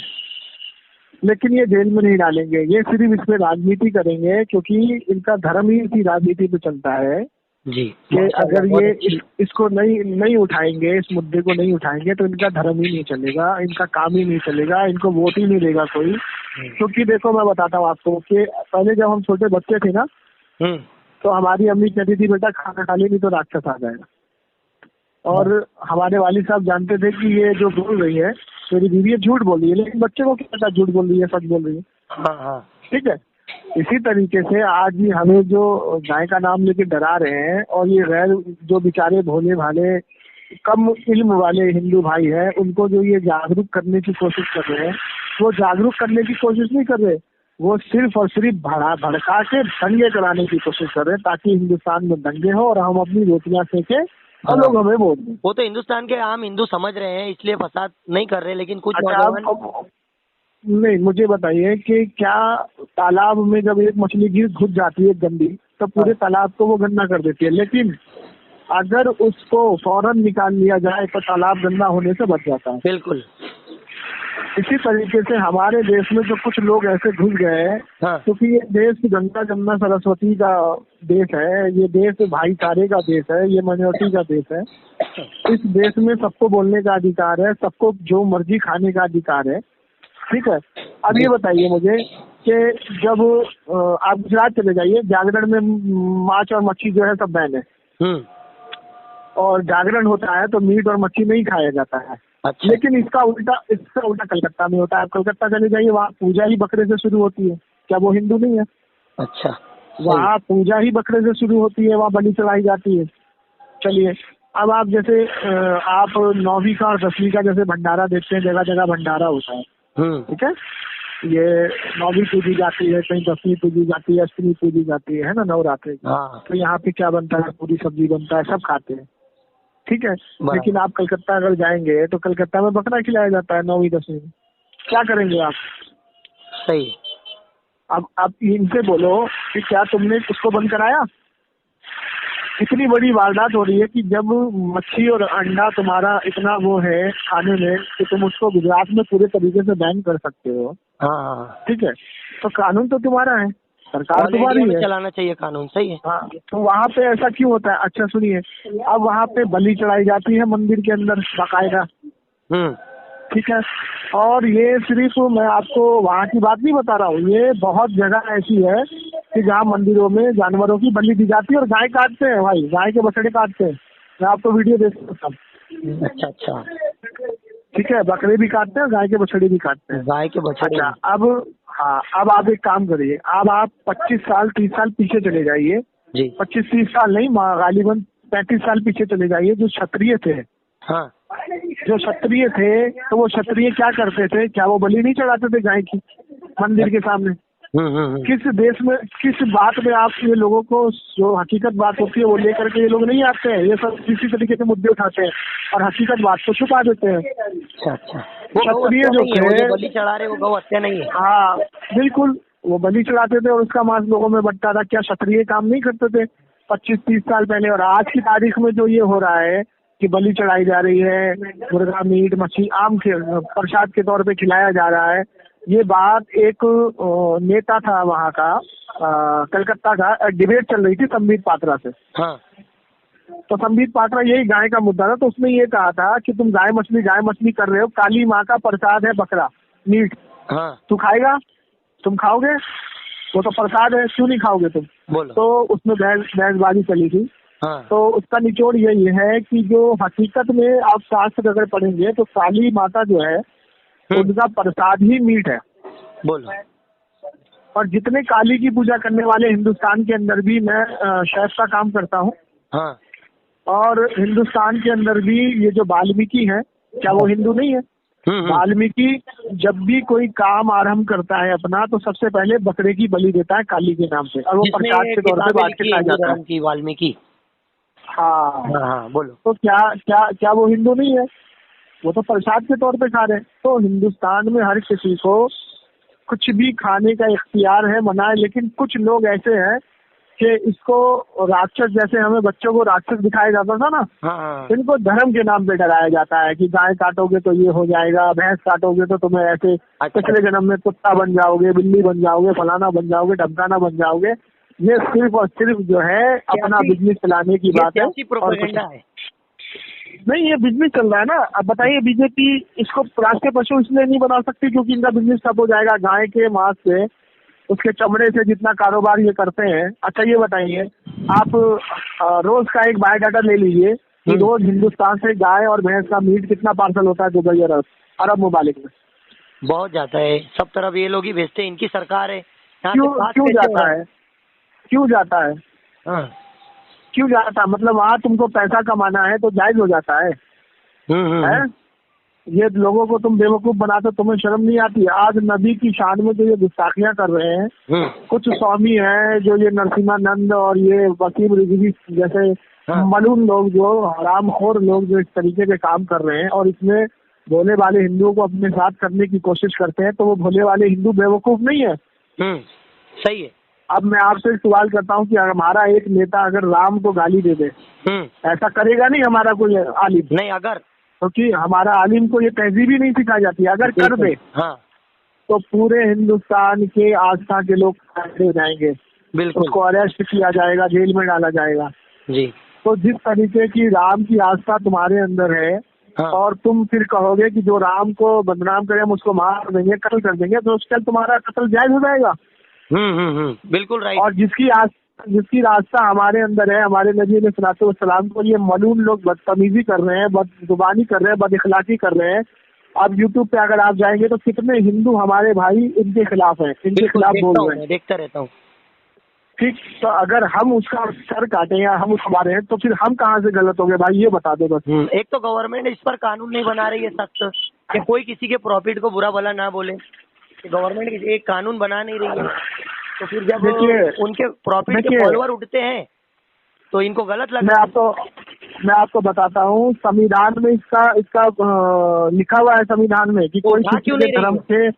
लेकिन ये जेल में नहीं डालेंगे, ये सिर्फ इस पे राजनीति करेंगे, क्योंकि इनका धर्म ही इसी राजनीति पे चलता है जी। कि अगर ये इसको नहीं उठाएंगे, इस मुद्दे को नहीं उठाएंगे, तो इनका धर्म ही नहीं चलेगा, इनका काम ही नहीं चलेगा, इनको वोट ही नहीं देगा कोई। क्योंकि देखो मैं बताता हूँ आपको कि पहले जब हम छोटे बच्चे थे ना, तो हमारी अम्मी कहती थी बेटा खाना खा ले नहीं तो राक्षस आ जाएगा, और हमारे वालिद साहब जानते थे कि ये जो बोल रही है मेरी बीवी ये झूठ बोल रही है, लेकिन बच्चे को क्या पता झूठ बोल रही है सच बोल रही है। ठीक है, इसी तरीके से आज भी हमें जो गाय का नाम लेके डरा रहे हैं, और ये गैर जो बेचारे भोले भाले कम इल्म वाले हिंदू भाई हैं, उनको जो ये जागरूक करने की कोशिश कर रहे हैं, वो जागरूक करने की कोशिश नहीं कर रहे, वो सिर्फ और सिर्फ भड़का के दंगे कराने की कोशिश कर रहे हैं, ताकि हिंदुस्तान में दंगे हो और हम अपनी रोटियां सेके और लोग हमें वोट दें। वो तो हिंदुस्तान के आम हिंदू समझ रहे हैं, इसलिए फसाद नहीं कर रहे, लेकिन कुछ नहीं, मुझे बताइए कि क्या तालाब में जब एक मछली घुस जाती है गंदी, तो पूरे तालाब को वो गंदा कर देती है, लेकिन अगर उसको फौरन निकाल लिया जाए तो तालाब गंदा होने से बच जाता है। बिल्कुल। इसी तरीके से हमारे देश में जो कुछ लोग ऐसे घुस गए हैं, क्योंकि ये देश गंगा जमुना सरस्वती का देश है, ये देश भाईचारे का देश है, ये माइनॉरिटी का देश है। इस देश में सबको बोलने का अधिकार है, सबको जो मर्जी खाने का अधिकार है। ठीक है, अब ये बताइए मुझे कि जब आप गुजरात चले जाइए, जागरण में मांस और मच्छी जो है सब बैन है, और जागरण होता है तो मीट और मच्छी नहीं खाया जाता है। अच्छा। लेकिन इसका उल्टा कलकत्ता में होता है। आप कलकत्ता चले जाइए, वहाँ पूजा ही बकरे से शुरू होती है। क्या वो हिंदू नहीं है? अच्छा, वहाँ पूजा ही बकरे से शुरू होती है, वहाँ बलि चढ़ाई जाती है। चलिए, अब आप जैसे आप 9वीं का और 10वीं का जैसे भंडारा देखते हैं, जगह जगह भंडारा होता है, ठीक है, ये 9वीं पूजी जाती है, कहीं 10वीं पूजी जाती है, अष्टमी पूजी जाती है ना, नवरात्रि। तो यहाँ पे क्या बनता है? पूरी सब्जी बनता है, सब खाते हैं, ठीक है। लेकिन आप कलकत्ता अगर जाएंगे तो कलकत्ता में बकरा खिलाया जाता है 9वीं 10वीं में। क्या करेंगे आप? सही। अब आप इनसे बोलो कि क्या तुमने उसको बंद कराया? इतनी बड़ी वारदात हो रही है कि जब मच्छी और अंडा तुम्हारा इतना वो है खाने में कि तुम उसको गुजरात में पूरे तरीके से बैन कर सकते हो। ठीक है, तो कानून तो तुम्हारा है, सरकार तुम्हारी है, चलाना चाहिए कानून। सही है। हाँ, तो वहाँ पे ऐसा क्यों होता है? अच्छा सुनिए, अब वहाँ पे बलि चढ़ाई जाती है मंदिर के अंदर बाकायदा, ठीक है। और ये सिर्फ मैं आपको वहाँ की बात नहीं बता रहा हूँ, ये बहुत जगह ऐसी है कि जहाँ मंदिरों में जानवरों की बलि दी जाती है और गाय काटते हैं भाई, गाय के बछड़े काटते हैं। मैं आपको वीडियो दे सकता हूँ। अच्छा अच्छा, ठीक है, बकरे भी काटते हैं, गाय के बछड़े भी काटते हैं। गाय के बछड़े। अच्छा, अब हाँ, अब आप एक काम करिए, अब आप 25 साल 30 साल पीछे चले जाइए जी। 25-30 साल नहीं, गालिबन 35 साल पीछे चले जाइए। जो क्षत्रिय थे, हाँ, जो क्षत्रिय थे, तो वो क्षत्रिय क्या करते थे? क्या वो बलि नहीं चढ़ाते थे गाय की मंदिर के सामने? किस देश में, किस बात में आप ये लोगों को जो हकीकत बात होती है वो लेकर के ये लोग नहीं आते हैं? ये सब किसी तरीके से मुद्दे उठाते हैं और हकीकत बात को छुपा देते हैं। अच्छा अच्छा, क्षत्रिय जो थे, बलि चढ़ा रहे वो गौ हत्या नहीं है। हाँ बिल्कुल, वो बलि चढ़ाते थे और उसका मांस लोगों में बंटता था। क्या क्षत्रिय काम नहीं करते थे 25-30 साल पहले? और आज की तारीख में जो ये हो रहा है कि बलि चढ़ाई जा रही है, मुर्गा मीट मछली आम के प्रसाद के तौर पे खिलाया जा रहा है, ये बात एक नेता था वहाँ का, कलकत्ता का, डिबेट चल रही थी संबित पात्रा से। हाँ, तो संबित पात्रा यही गाय का मुद्दा था, तो उसने ये कहा था कि तुम गाय मछली कर रहे हो, काली माँ का प्रसाद है बकरा मीट, हाँ, तू खाएगा? तुम खाओगे? वो तो प्रसाद है, क्यों नहीं खाओगे तुम? बोलो। तो उसमें बहसबाजी चली थी। हाँ, तो उसका निचोड़ यही है कि जो हकीकत में आप शास्त्र अगर पढ़ेंगे तो काली माता जो है उनका प्रसाद ही मीट है। बोलो। और जितने काली की पूजा करने वाले हिंदुस्तान के अंदर भी, मैं शेफ का काम करता हूँ, हाँ, और हिंदुस्तान के अंदर भी ये जो वाल्मीकि है, क्या वो हिंदू नहीं है? वाल्मीकि जब भी कोई काम आरंभ करता है अपना, तो सबसे पहले बकरे की बलि देता है काली के नाम से, और वो प्रसाद के तौर पे बांट के खाया जाता है। वाल्मीकि, हाँ हाँ, बोलो। तो क्या क्या क्या वो हिंदू नहीं है? वो तो प्रसाद के तौर पे खा रहे हैं। तो हिंदुस्तान में हर किसी को कुछ भी खाने का इख्तियार है, मना है, लेकिन कुछ लोग ऐसे हैं कि इसको राक्षस, जैसे हमें बच्चों को राक्षस दिखाया जाता था ना, हाँ, इनको धर्म के नाम पे डराया जाता है कि गाय काटोगे तो ये हो जाएगा, भैंस काटोगे तो तुम्हें ऐसे पिछले जन्म में कुत्ता बन जाओगे, बिल्ली बन जाओगे, फलाना बन जाओगे, ढमकाना बन जाओगे। ये सिर्फ और सिर्फ जो है अपना बिजनेस चलाने की बात है, और कुछ नहीं। ये बिजनेस चल रहा है ना। अब बताइए, बीजेपी इसको राष्ट्रीय पशु इसलिए नहीं बना सकती क्योंकि इनका बिजनेस ठप हो जाएगा। गाय के मांस से, उसके चमड़े से जितना कारोबार ये करते हैं। अच्छा ये बताइए, आप रोज का एक बायोडाटा ले लीजिए कि रोज हिंदुस्तान से गाय और भैंस का मीट कितना पार्सल होता है दुबई और अरब ममालिक में? बहुत जाता है, सब तरफ ये लोग ही भेजते हैं, इनकी सरकार है। क्यों जाता है? क्यों जाता है? हाँ, क्यों जाता है? मतलब वहाँ तुमको पैसा कमाना है तो जायज हो जाता है। है? ये लोगों को तुम बेवकूफ बनाते, तुम्हें शर्म नहीं आती? आज नबी की शान में जो ये गुस्ताखियां कर रहे हैं, कुछ स्वामी हैं जो ये नरसिम्हानंद और ये वसीम रिजवी जैसे मलून लोग, जो हरामखोर लोग जो इस तरीके के काम कर रहे हैं और इसमें भोले वाले हिंदुओं को अपने साथ करने की कोशिश करते हैं, तो वो भोले वाले हिंदू बेवकूफ नहीं है। सही है। अब मैं आपसे सवाल करता हूँ कि हमारा एक नेता अगर राम को गाली दे दे, ऐसा करेगा नहीं हमारा कोई आलिम? नहीं, अगर क्योंकि हमारा आलिम को ये तहजीब ही नहीं सिखाई जाती। अगर कर दे तो पूरे हिंदुस्तान के आस्था के लोग खड़े हो जाएंगे, उसको अरेस्ट किया जाएगा, जेल में डाला जाएगा जी। तो जिस तरीके की राम की आस्था तुम्हारे अंदर है, और तुम फिर कहोगे कि जो राम को बदनाम करे हम उसको मार देंगे, कत्ल कर देंगे, तो उसके तुम्हारा कत्ल जायज हो जाएगा। बिल्कुल राइट। और जिसकी रास्ता हमारे अंदर है, हमारे नबी ने सलाम को ये मलून लोग बदतमीजी कर रहे हैं, बदजुबानी कर रहे हैं, बदइखलाकी कर रहे हैं। अब यूट्यूब पे अगर आप जाएंगे तो कितने हिंदू हमारे भाई इनके खिलाफ हैं, इनके खिलाफ बोल रहे हैं। देखता रहता हूँ। ठीक, तो अगर हम उसका सर काटें या हम उसको मारे तो फिर हम कहाँ से गलत हो गए भाई, ये बता दो बस। एक तो गवर्नमेंट इस पर कानून नहीं बना रही है सख्त कि कोई किसी के प्रॉफिट को बुरा भला ना बोले। गवर्नमेंट एक कानून बना नहीं रही है, तो फिर जब उनके प्रॉफिट के फॉलोअर उठते हैं तो इनको गलत लगता है। मैं आपको बताता हूँ, संविधान में इसका लिखा हुआ है संविधान में कि कोई किसी के धर्म से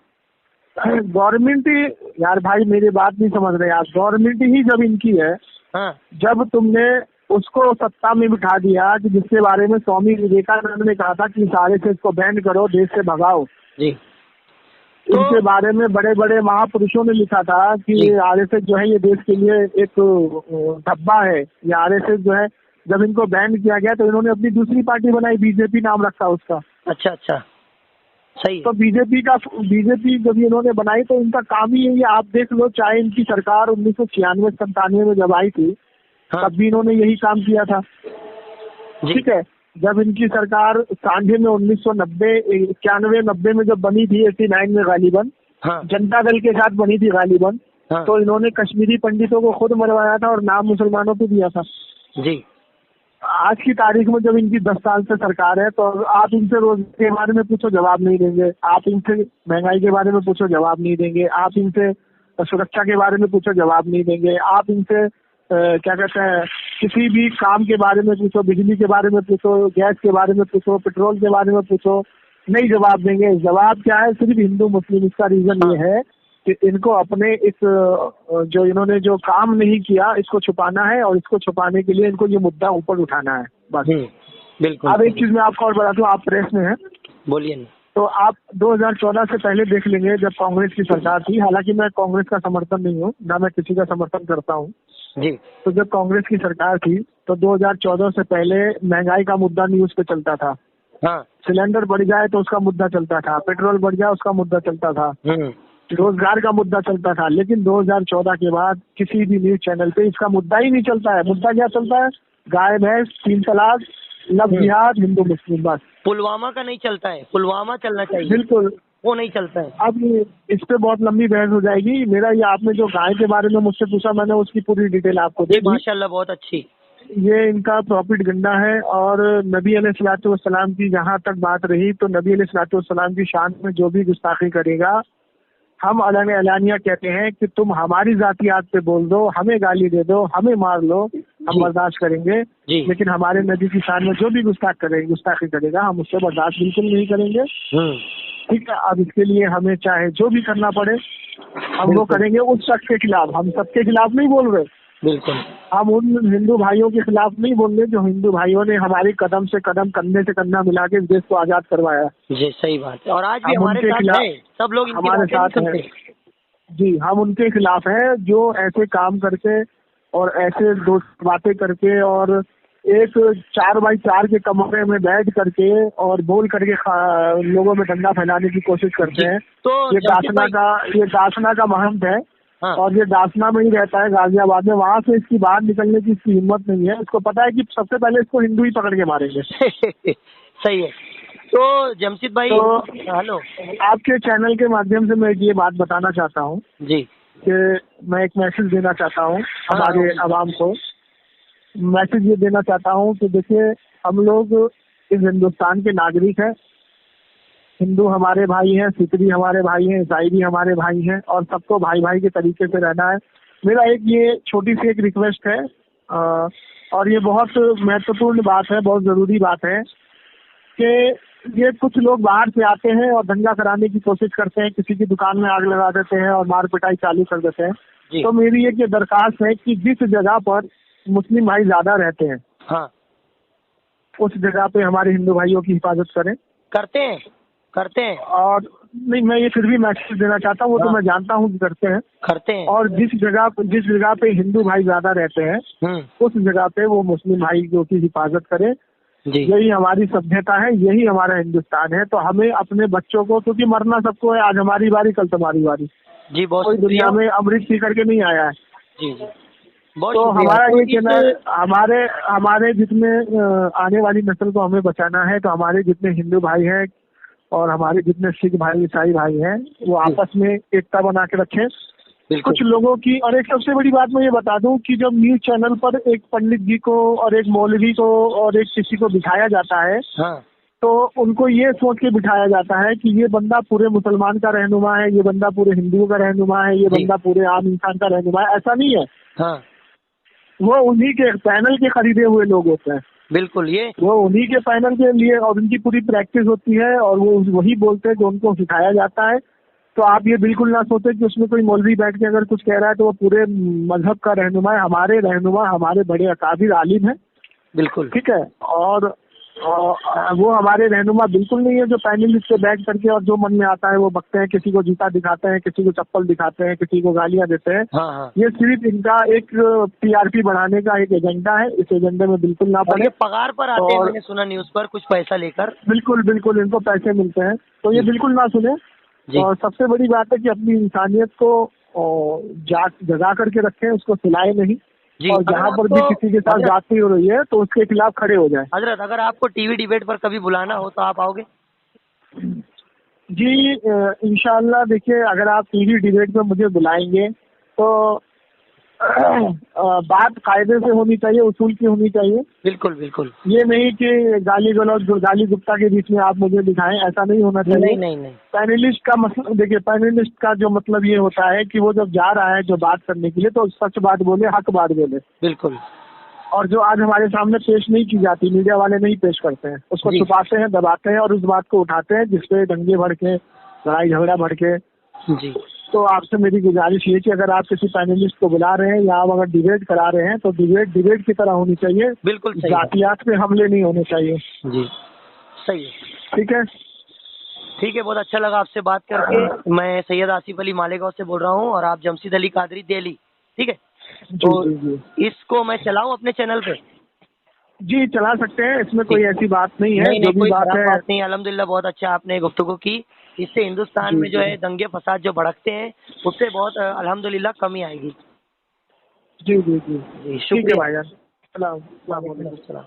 गवर्नमेंट ही, यार भाई मेरी बात नहीं समझ रहे आप, गवर्नमेंट ही जब इनकी है, जब तुमने उसको सत्ता में बिठा दिया कि जिसके बारे में स्वामी विवेकानंद ने कहा था कि इस RSS को बैन करो, देश से भगाओ जी। इनके बारे में बड़े बड़े महापुरुषों ने लिखा था कि ये RSS जो है ये देश के लिए एक धब्बा है। ये RSS जो है, जब इनको बैन किया गया तो इन्होंने अपनी दूसरी पार्टी बनाई, बीजेपी नाम रखा उसका। अच्छा, सही। तो बीजेपी जब इन्होंने बनाई तो इनका काम ही यही है। आप देख लो, चाहे इनकी सरकार 1996-97 में जब आई थी, हाँ। तब भी इन्होंने यही काम किया था। ठीक है, जब इनकी सरकार सांझे में 1990, 91-90 में जब बनी थी, 89 में गालिबन, हाँ। जनता दल के साथ बनी थी गालिबन, हाँ। तो इन्होंने कश्मीरी पंडितों को खुद मरवाया था और नाम मुसलमानों को दिया था। जी। आज की तारीख में जब इनकी 10 साल से सरकार है, तो आप इनसे रोजगार के बारे में पूछो, जवाब नहीं देंगे। आप इनसे महंगाई के बारे में पूछो, जवाब नहीं देंगे। आप इनसे सुरक्षा के बारे में पूछो, जवाब नहीं देंगे। आप इनसे क्या कहते हैं, किसी भी काम के बारे में पूछो, बिजली के बारे में पूछो, गैस के बारे में पूछो, पेट्रोल के बारे में पूछो, नहीं जवाब देंगे। जवाब क्या है? सिर्फ हिंदू मुस्लिम। इसका रीजन ये है कि इनको अपने इस जो इन्होंने जो काम नहीं किया, इसको छुपाना है, और इसको छुपाने के लिए इनको ये मुद्दा ऊपर उठाना है, बस। बिल्कुल। अब एक चीज मैं आपको और बता दूं, आप प्रेस में हैं, बोलिए ना। तो आप 2014 से पहले देख लेंगे, जब कांग्रेस की सरकार थी। हालांकि मैं कांग्रेस का समर्थन नहीं हूँ, ना मैं किसी का समर्थन करता हूँ जी। तो जब कांग्रेस की सरकार थी तो 2014 से पहले महंगाई का मुद्दा न्यूज पे चलता था। हाँ। सिलेंडर बढ़ जाए तो उसका मुद्दा चलता था, पेट्रोल बढ़ जाए उसका मुद्दा चलता था, रोजगार का मुद्दा चलता था। लेकिन 2014 के बाद किसी भी न्यूज चैनल पे इसका मुद्दा ही नहीं चलता है। मुद्दा क्या चलता है? गाय भैंस, 3 तलाक, लव जिहाद, हिंदू मुस्लिम, बस। पुलवामा का नहीं चलता है, पुलवामा चलना चाहिए। बिल्कुल, वो नहीं चलता है। अब इस पे बहुत लंबी बहस हो जाएगी। मेरा ये, आपने जो गाय के बारे में मुझसे पूछा, मैंने उसकी पूरी डिटेल आपको दी। माशाल्लाह, बहुत अच्छी। ये इनका प्रॉफिट गंडा है। और नबी अलैहिस्सलाम की जहाँ तक बात रही, तो नबी अलैहिस्सलाम की शान में जो भी गुस्ताखी करेगा, हम अलानिया कहते हैं कि तुम हमारी जातियात पे बोल दो, हमें गाली दे दो, हमें मार लो, हम बर्दाश्त करेंगे। लेकिन हमारे नबी की शान में जो भी गुस्ताखी करेगा, हम उससे बर्दाश्त बिल्कुल नहीं करेंगे। ठीक है, अब इसके लिए हमें चाहे जो भी करना पड़े, हम वो करेंगे। उस शख्स के खिलाफ, हम सबके खिलाफ नहीं बोल रहे। बिल्कुल, हम उन हिंदू भाइयों के खिलाफ नहीं बोल रहे जो हिंदू भाइयों ने हमारी कदम से कदम, कंधे से कंधा मिला के इस देश को आजाद करवाया। जी, सही बात है। और आज भी हमारे साथ है, सब लोग हमारे साथ हैं। जी, हम उनके खिलाफ हैं जो ऐसे काम करके और ऐसे दो बातें करके और एक 4x4 के कमरे में बैठ करके और बोल करके लोगों में दंगा फैलाने की कोशिश करते हैं। तो ये दासना का महंत है। हाँ। और ये दासना में ही रहता है, गाजियाबाद में। वहाँ से इसकी बाहर निकलने की इसकी हिम्मत नहीं है। इसको पता है कि सबसे पहले इसको हिंदू ही पकड़ के मारेंगे। सही है। तो जमशेद भाई, हेलो, आपके चैनल के माध्यम से मैं ये बात बताना चाहता हूँ जी कि मैं एक मैसेज देना चाहता हूँ हमारे आवाम को। मैसेज ये देना चाहता हूँ कि देखिए, हम लोग इस हिंदुस्तान के नागरिक हैं। हिंदू हमारे भाई हैं, सिख भी हमारे भाई हैं, ईसाई भी हमारे भाई हैं, और सबको भाई भाई के तरीके से रहना है। मेरा एक ये छोटी सी एक रिक्वेस्ट है, और ये बहुत महत्वपूर्ण बात है, बहुत जरूरी बात है कि ये कुछ लोग बाहर से आते हैं और दंगा कराने की कोशिश करते हैं, किसी की दुकान में आग लगा देते हैं और मार पिटाई चालू कर देते हैं। तो मेरी एक ये दरखास्त है कि जिस जगह पर मुस्लिम भाई ज्यादा रहते हैं, हाँ, उस जगह पे हमारे हिंदू भाइयों की हिफाजत करें। करते हैं। और नहीं, मैं ये फिर भी मैसेज देना चाहता हूँ, वो तो मैं जानता हूँ कि करते हैं। और जिस जगह पे हिंदू भाई ज्यादा रहते हैं, उस जगह पे वो मुस्लिम भाइयों की हिफाजत करें। यही हमारी सभ्यता है, यही हमारा हिंदुस्तान है। तो हमें अपने बच्चों को, क्योंकि मरना सबको है, आज हमारी बारी कल तुम्हारी बारी। जी, बहुत कोई दुनिया में अमृत पी करके नहीं आया है। जी, तो हमारा ये कहना, हमारे जितने आने वाली नस्ल को हमें बचाना है, तो हमारे जितने हिंदू भाई हैं और हमारे जितने सिख भाई, ईसाई भाई हैं, वो आपस में एकता बना के रखें। कुछ लोगों की, और एक सबसे बड़ी बात मैं ये बता दूं कि जब न्यूज चैनल पर एक पंडित जी को और एक मौलवी को और एक किसी को बिठाया जाता है, हाँ, तो उनको ये सोच के बिठाया जाता है कि ये बंदा पूरे मुसलमान का रहनुमा है, ये बंदा पूरे हिंदुओं का रहनुमा है, ये बंदा पूरे आम इंसान का रहनुमा है। ऐसा नहीं है। हाँ। वो उन्हीं के पैनल के खरीदे हुए लोग होते हैं। बिल्कुल, वो उन्हीं के पैनल के लिए, और उनकी पूरी प्रैक्टिस होती है, और वो वही बोलते हैं जो उनको सिखाया जाता है। तो आप ये बिल्कुल ना सोचे कि उसमें कोई मौलवी बैठ के अगर कुछ कह रहा है तो वो पूरे मजहब का रहनुमा है। हमारे रहनुमा हमारे बड़े अकाबिर आलिम है। बिल्कुल, ठीक है। और और वो हमारे रहनुमा बिल्कुल नहीं है, जो पैनलिस्ट पे बैठ करके और जो मन में आता है वो बकते हैं, किसी को जूता दिखाते हैं, किसी को चप्पल दिखाते हैं, किसी को गालियां देते हैं। हाँ हाँ। ये सिर्फ इनका एक टीआरपी बढ़ाने का एक एजेंडा है, इस एजेंडे में बिल्कुल ना और पड़े। ये पगार पर आते हैं, और मैंने सुना न्यूज पर, कुछ पैसा लेकर। बिल्कुल बिल्कुल इनको पैसे मिलते हैं, तो ये जी बिल्कुल ना सुने। जी और सबसे बड़ी बात है कि अपनी इंसानियत को जगा करके रखें, उसको सिलाए नहीं। जी। और अगर जहाँ पर भी आपको किसी के साथ हजरत जाती हो रही है तो उसके खिलाफ खड़े हो जाए। हजरत अगर आपको टीवी डिबेट पर कभी बुलाना हो तो आप आओगे? जी इंशाअल्लाह, देखिए अगर आप टीवी डिबेट में मुझे बुलाएंगे तो बात कायदे से होनी चाहिए, उसूल की होनी चाहिए। बिल्कुल बिल्कुल। ये नहीं कि गाली गलौज गाली गुप्ता के बीच में आप मुझे दिखाएं, ऐसा नहीं होना चाहिए। नहीं नहीं नहीं। पैनलिस्ट का मतलब देखिए, पैनलिस्ट का जो मतलब ये होता है कि वो जब जा रहा है जो बात करने के लिए तो सच बात बोले, हक बात बोले। बिल्कुल। और जो आज हमारे सामने पेश नहीं की जाती, मीडिया वाले नहीं पेश करते हैं, उसको जी छुपाते हैं, दबाते हैं और उस बात को उठाते हैं जिसपे दंगे भड़के, लड़ाई झगड़ा भड़के। जी। तो आपसे मेरी गुजारिश ये कि अगर आप किसी पैनलिस्ट को बुला रहे हैं या आप अगर डिबेट करा रहे हैं तो डिबेट की तरह होनी चाहिए। बिल्कुल सही है। जातियात पे हमले नहीं होने चाहिए। जी सही है। ठीक है। ठीक है, बहुत अच्छा लगा आपसे बात करके। मैं सैयद आसिफ अली मालेगांव से बोल रहा हूँ और आप जमशीद अली कादरी दिल्ली। ठीक है, तो जी जी जी इसको मैं चलाऊं अपने चैनल पे? जी चला सकते हैं, इसमें कोई ऐसी बात नहीं है। नहीं जो नहीं, भी कोई बात खराब है। बात नहीं। अल्हम्दुलिल्लाह बहुत अच्छा आपने गुफ्तगू की। इससे हिंदुस्तान जी में जो जी है दंगे फसाद जो भड़कते हैं उससे बहुत अल्हम्दुलिल्लाह कमी आएगी। जी जी जी जी ठीक है शुक्रिया। भाईजान। सलाम। वालेकुम अस्सलाम।